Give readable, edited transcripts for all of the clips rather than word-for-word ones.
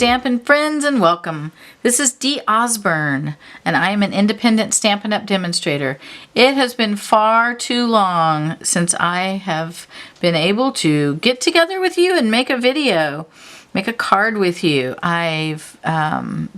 Stampin' friends, and welcome. This is Dee Osburn, and I am an independent Stampin' Up! Demonstrator. It has been far too long since I have been able to get together with you and make a video, make a card with you. I've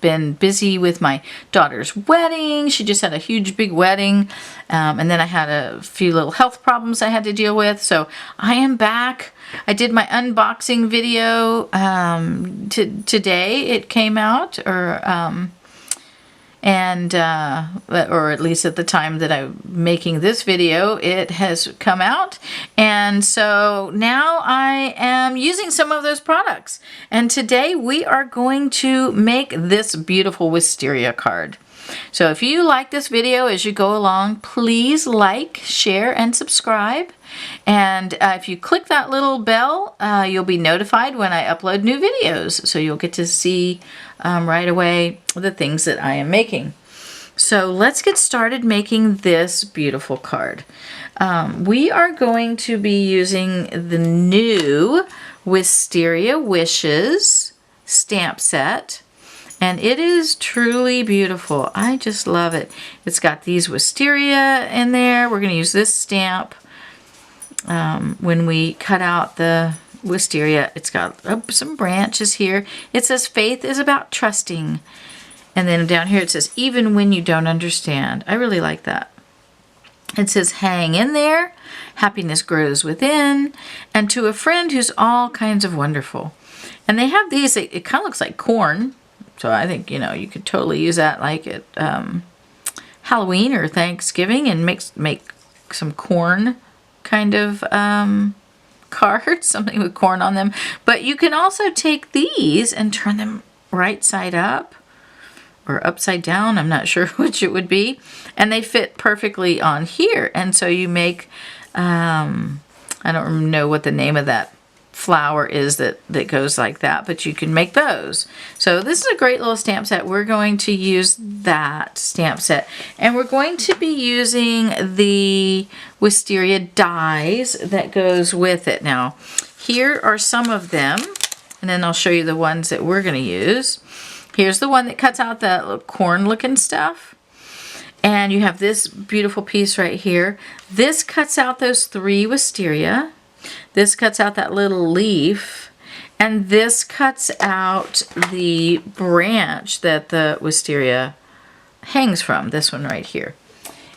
been busy with my daughter's wedding. She just had a huge big wedding, and then I had a few little health problems I had to deal with, so I am back. I did my unboxing video today. It came out, or at least at the time that I'm making this video, it has come out. And so now I am using some of those products. And today we are going to make this beautiful Wisteria card. So if you like this video as you go along, please like, share, and subscribe. And if you click that little bell, you'll be notified when I upload new videos. So you'll get to see right away the things that I am making. So let's get started making this beautiful card. We are going to be using the new Wisteria Wishes stamp set. And it is truly beautiful. I just love it. It's got these wisteria in there. We're going to use this stamp when we cut out the wisteria. It's got some branches here. It says faith is about trusting. And then down here it says even when you don't understand. I really like that. It says hang in there. Happiness grows within. And to a friend who's all kinds of wonderful. And they have these, it kind of looks like corn. So I think, you know, you could totally use that like at Halloween or Thanksgiving and make some corn kind of cards, something with corn on them. But you can also take these and turn them right side up or upside down. I'm not sure which it would be. And they fit perfectly on here. And so you make, I don't know what the name of that flower is that goes like that, but you can make those. So this is a great little stamp set. We're going to use that stamp set, and we're going to be using the wisteria dies that goes with it. Now here are some of them, and then I'll show you the ones that we're going to use. Here's the one that cuts out that little corn looking stuff, and you have this beautiful piece right here. This cuts out those 3 wisteria. This cuts out that little leaf, and this cuts out the branch that the wisteria hangs from, this one right here.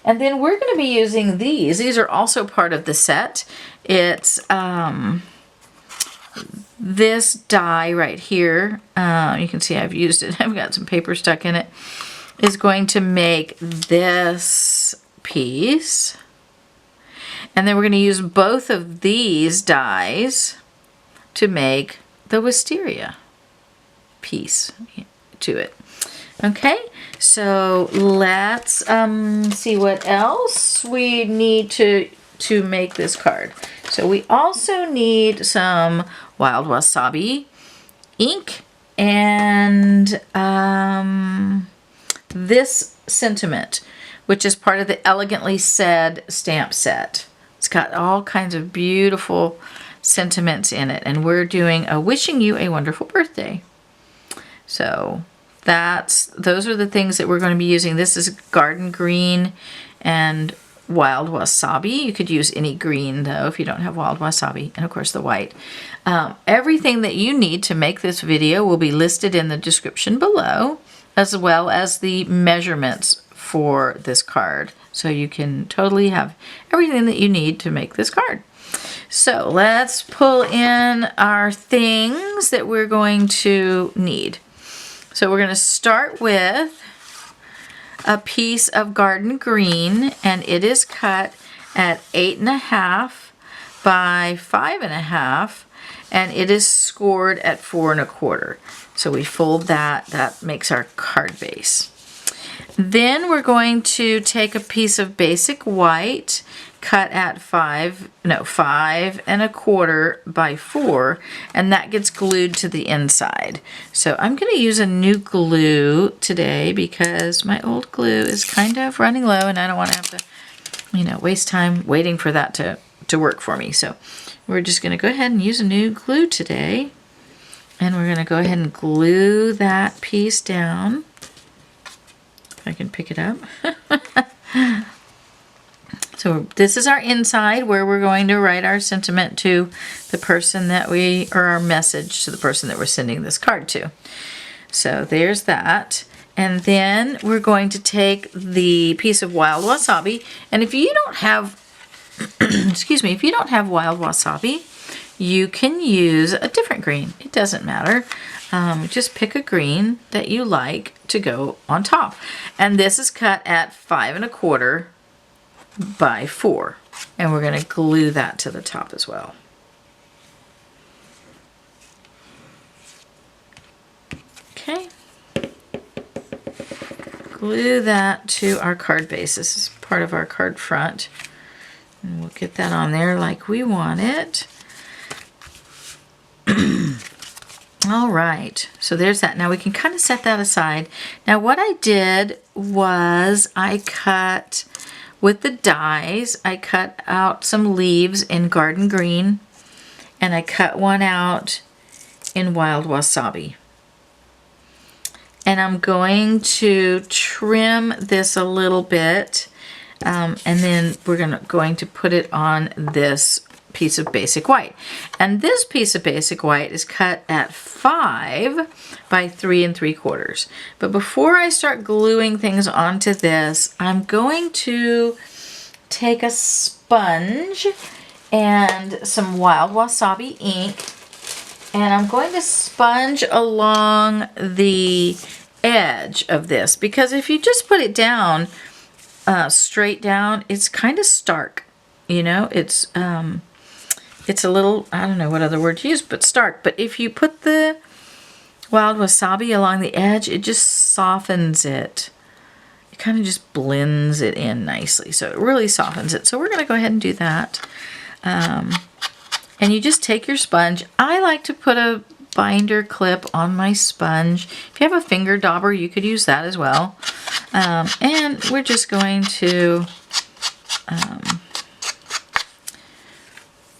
And then we're going to be using these. These are also part of the set. It's this die right here. You can see I've used it. I've got some paper stuck in it. Is going to make this piece. And then we're going to use both of these dies to make the wisteria piece to it. Okay, so let's see what else we need to make this card. So we also need some wild wasabi ink and this sentiment, which is part of the Elegantly Said stamp set. It's got all kinds of beautiful sentiments in it, and we're doing a wishing you a wonderful birthday. So those are the things that we're going to be using. This is garden green and wild wasabi. You could use any green though if you don't have wild wasabi, and of course the white. Everything that you need to make this video will be listed in the description below, as well as the measurements for this card. So you can totally have everything that you need to make this card. So let's pull in our things that we're going to need. So we're going to start with a piece of garden green, and it is cut at 8.5 by 5.5, and it is scored at 4 1/4. So we fold that. That makes our card base. Then we're going to take a piece of basic white, cut at 5 1/4 by 4, and that gets glued to the inside. So I'm going to use a new glue today because my old glue is kind of running low, and I don't want to have to, waste time waiting for that to work for me. So we're just going to go ahead and use a new glue today. And we're going to go ahead and glue that piece down. If I can pick it up. So this is our inside where we're going to write our sentiment to the person that or our message to the person that we're sending this card to. So there's that. And then we're going to take the piece of wild wasabi. And if you don't have, excuse me, if you don't have wild wasabi, you can use a different green. It doesn't matter. Just pick a green that you like to go on top. And this is cut at 5 1/4 by 4. And we're going to glue that to the top as well. Okay. Glue that to our card base. This is part of our card front. And we'll get that on there like we want it. All right, so there's that. Now we can kind of set that aside. Now what I did was I cut, with the dies, I cut out some leaves in garden green, and I cut one out in wild wasabi. And I'm going to trim this a little bit, and then we're going to put it on this piece of basic white. And this piece of basic white is cut at 5 by 3 3/4. But before I start gluing things onto this, I'm going to take a sponge and some wild wasabi ink, and I'm going to sponge along the edge of this, because if you just put it down straight down, it's kind of stark, you know. It's a little, I don't know what other word to use, but stark. But if you put the wild wasabi along the edge, it just softens it. It kind of just blends it in nicely. So it really softens it. So we're going to go ahead and do that. And you just take your sponge. I like to put a binder clip on my sponge. If you have a finger dauber, you could use that as well. And we're just going to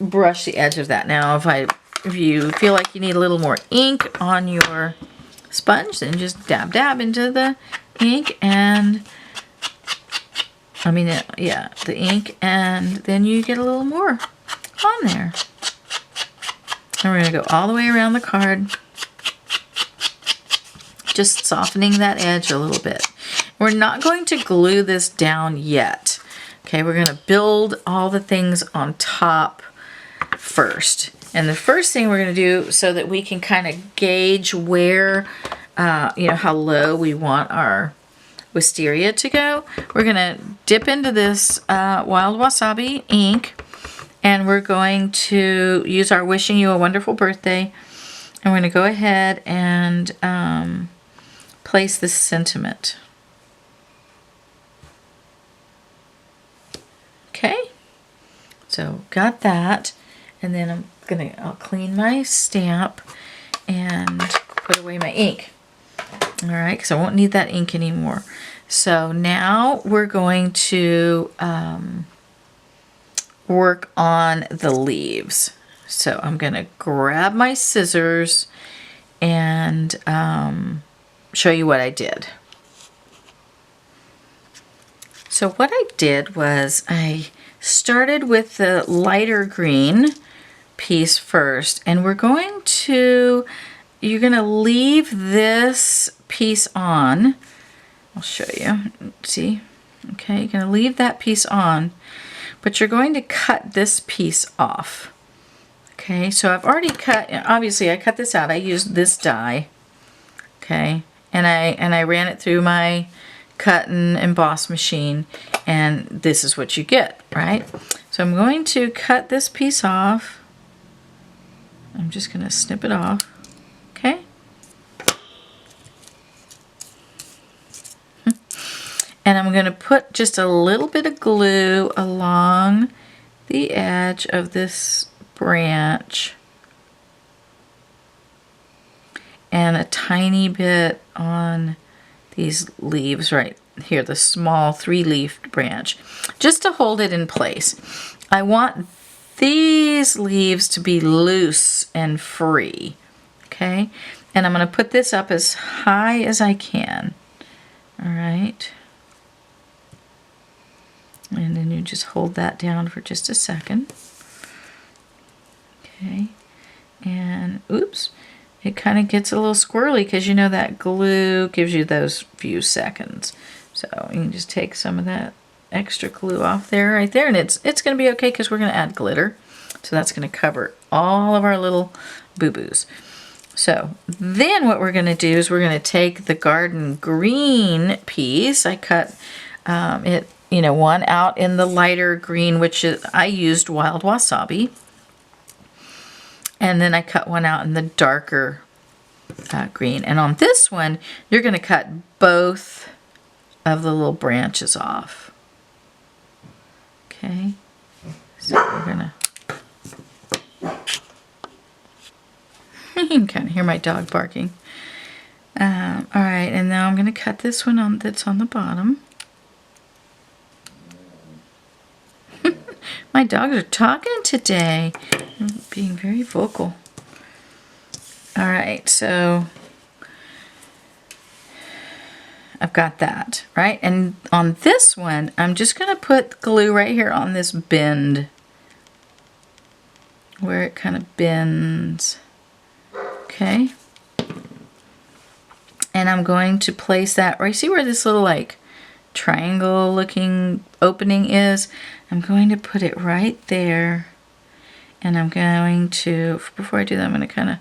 brush the edge of that. Now if you feel like you need a little more ink on your sponge, then just dab into the ink, and the ink, and then you get a little more on there. And we're going to go all the way around the card, just softening that edge a little bit. We're not going to glue this down yet. Okay, we're going to build all the things on top first. And the first thing we're going to do, so that we can kind of gauge where, how low we want our wisteria to go, we're going to dip into this wild wasabi ink, and we're going to use our Wishing You a Wonderful Birthday, and we're going to go ahead and place this sentiment. Okay, so got that. And then I'll clean my stamp and put away my ink. All right, because I won't need that ink anymore. So now we're going to work on the leaves. So I'm going to grab my scissors and show you what I did. So what I did was I started with the lighter green piece first, and you're going to leave this piece on. I'll show you. See? Okay, you're going to leave that piece on, but you're going to cut this piece off. Okay, so I've already cut, obviously I cut this out. I used this die. Okay, and I ran it through my cut and emboss machine, and this is what you get, right? So I'm going to cut this piece off. I'm just going to snip it off, okay? And I'm going to put just a little bit of glue along the edge of this branch, and a tiny bit on these leaves right here, the small 3-leafed branch, just to hold it in place. I want these leaves to be loose and free. okay? And I'm going to put this up as high as I can. All right. And then you just hold that down for just a second. Okay. And oops, it kind of gets a little squirrely because you know that glue gives you those few seconds. So you can just take some of that extra glue off there, right there, and it's going to be okay because we're going to add glitter. So that's going to cover all of our little boo-boos. So then what we're going to do is we're going to take the garden green piece. I cut it, you know, one out in the lighter green, which is, I used wild wasabi. And then I cut one out in the darker green. And on this one, you're going to cut both of the little branches off. Okay, so we're going to... You can kind of hear my dog barking. All right, and now I'm going to cut this one on that's on the bottom. My dogs are talking today. They're being very vocal. All right, so I've got that, right? And on this one, I'm just going to put glue right here on this bend, where it kind of bends. Okay. And I'm going to place that right. See where this little like triangle looking opening is? I'm going to put it right there. And I'm going to, before I do that, I'm going to kind of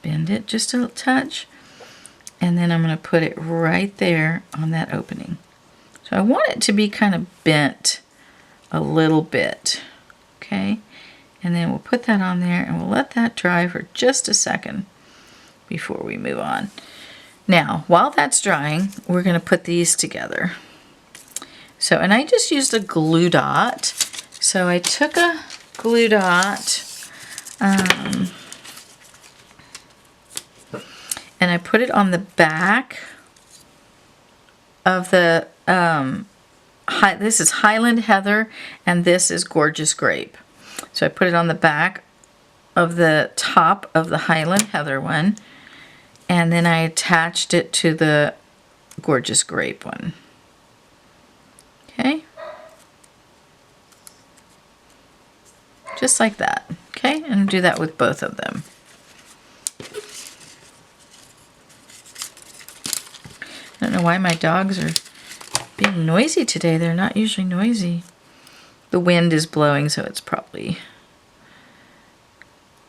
bend it just a touch. And then I'm going to put it right there on that opening. So I want it to be kind of bent a little bit. Okay. And then we'll put that on there and we'll let that dry for just a second before we move on. Now, while that's drying, we're going to put these together. So, and I just used a glue dot. So I took a glue dot and I put it on the back of the, this is Highland Heather and this is Gorgeous Grape. So I put it on the back of the top of the Highland Heather one, and then I attached it to the Gorgeous Grape one. Okay? Just like that. Okay? And do that with both of them. I don't know why my dogs are being noisy today. They're not usually noisy. The wind is blowing, so it's probably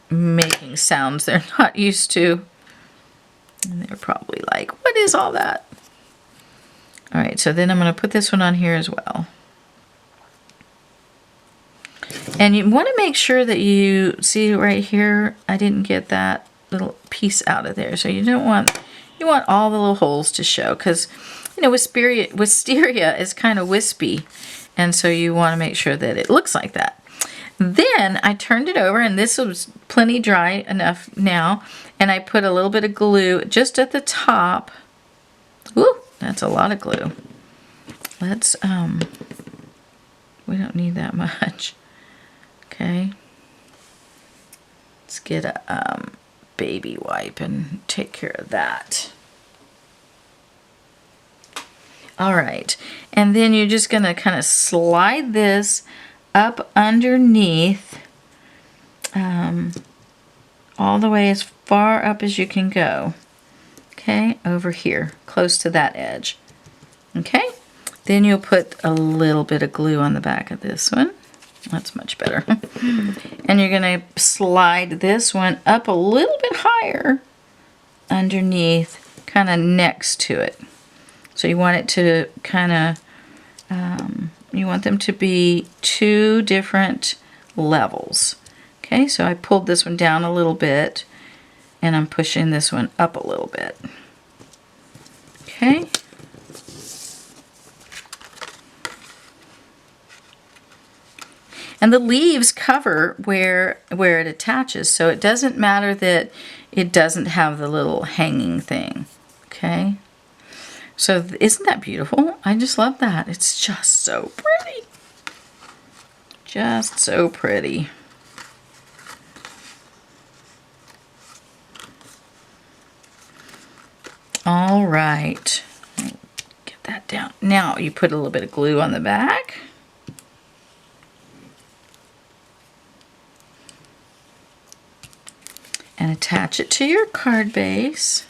making sounds they're not used to. And they're probably like, what is all that? All right, so then I'm going to put this one on here as well. And you want to make sure that you see right here, I didn't get that little piece out of there. So you don't want, you want all the little holes to show because, you know, wisteria is kind of wispy. And so you want to make sure that it looks like that. Then I turned it over, and this was plenty dry enough now, and I put a little bit of glue just at the top. Ooh, that's a lot of glue. Let's, we don't need that much. Okay. Let's get a baby wipe and take care of that. All right, and then you're just going to kind of slide this up underneath all the way as far up as you can go. Okay, over here, close to that edge. Okay, then you'll put a little bit of glue on the back of this one. That's much better. And you're going to slide this one up a little bit higher underneath, kind of next to it. So you want it to kind of, you want them to be two different levels. Okay, so I pulled this one down a little bit, and I'm pushing this one up a little bit. Okay. And the leaves cover where it attaches, so it doesn't matter that it doesn't have the little hanging thing. Okay. So isn't that beautiful? I just love that. It's just so pretty. Just so pretty. All right. Get that down. Now you put a little bit of glue on the back. And attach it to your card base.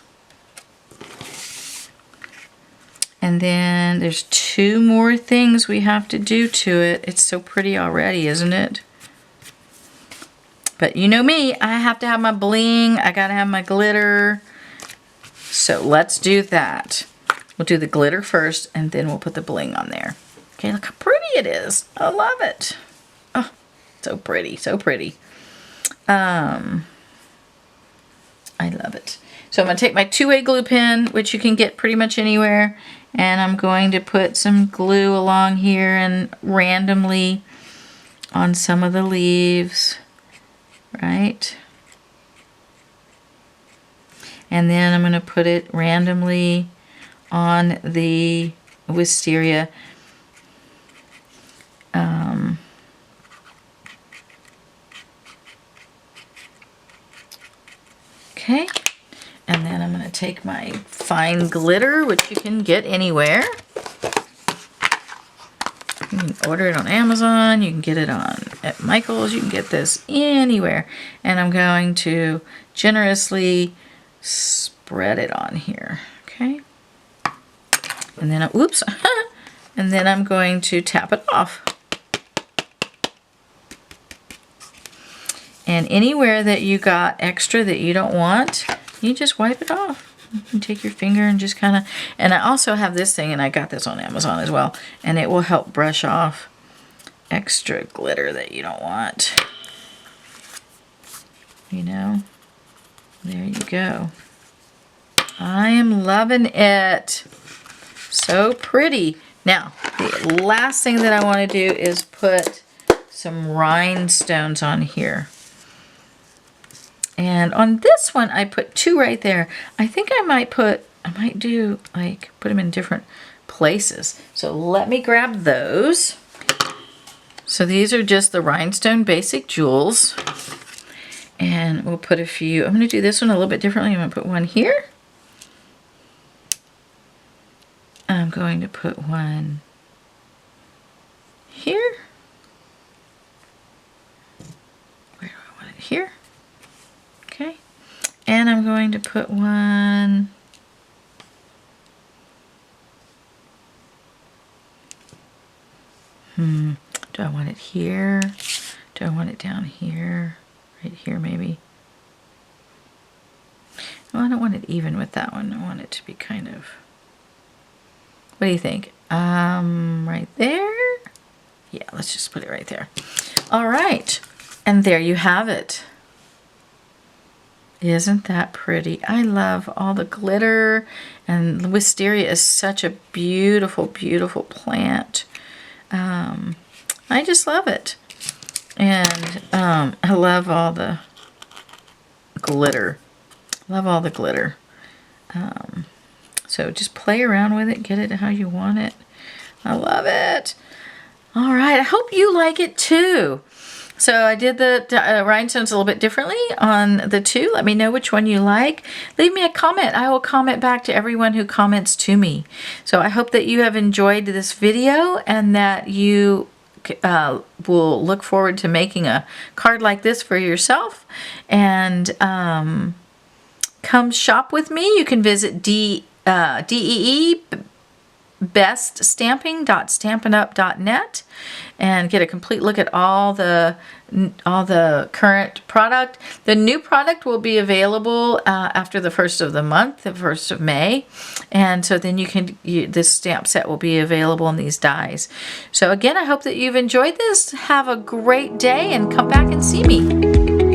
And then there's 2 more things we have to do to it. It's so pretty already, isn't it? But you know me, I have to have my bling, I gotta have my glitter. So let's do that. We'll do the glitter first and then we'll put the bling on there. Okay, look how pretty it is. I love it. Oh, so pretty, so pretty. I love it. So I'm gonna take my 2A glue pen, which you can get pretty much anywhere, and I'm going to put some glue along here and randomly on some of the leaves, right? And then I'm gonna put it randomly on the wisteria. Okay, and then I'm going to take my fine glitter, which you can get anywhere. You can order it on Amazon, you can get it at Michael's, you can get this anywhere. And I'm going to generously spread it on here, okay? And then, oops, and then I'm going to tap it off. And anywhere that you got extra that you don't want, you just wipe it off. You can take your finger and just kind of, and I also have this thing, and I got this on Amazon as well, and it will help brush off extra glitter that you don't want. You know, there you go. I am loving it. So pretty. Now, the last thing that I want to do is put some rhinestones on here. And on this one, I put 2 right there. I think I might do like, put them in different places. So let me grab those. So these are just the rhinestone basic jewels. And we'll put a few, I'm gonna do this one a little bit differently. I'm gonna put one here. I'm going to put one here. Where do I want it? Here. Okay, and I'm going to put one do I want it here? Do I want it down here? Right here maybe? Well, I don't want it even with that one. I want it to be kind of, what do you think? Right there? Yeah, let's just put it right there. All right, and there you have it. Isn't that pretty? I love all the glitter, and wisteria is such a beautiful, beautiful plant. I just love it. And I love all the glitter. Love all the glitter. So just play around with it, get it how you want it. I love it. All right, I hope you like it too. So I did the rhinestones a little bit differently on the 2. Let me know which one you like. Leave me a comment. I will comment back to everyone who comments to me. So I hope that you have enjoyed this video and that you will look forward to making a card like this for yourself. And come shop with me. You can visit beststamping.stampinup.net and get a complete look at all the current product. The new product will be available after the 1st of the month, the 1st of May, and so then this stamp set will be available in these dies. So again, I hope that you've enjoyed this. Have a great day and come back and see me.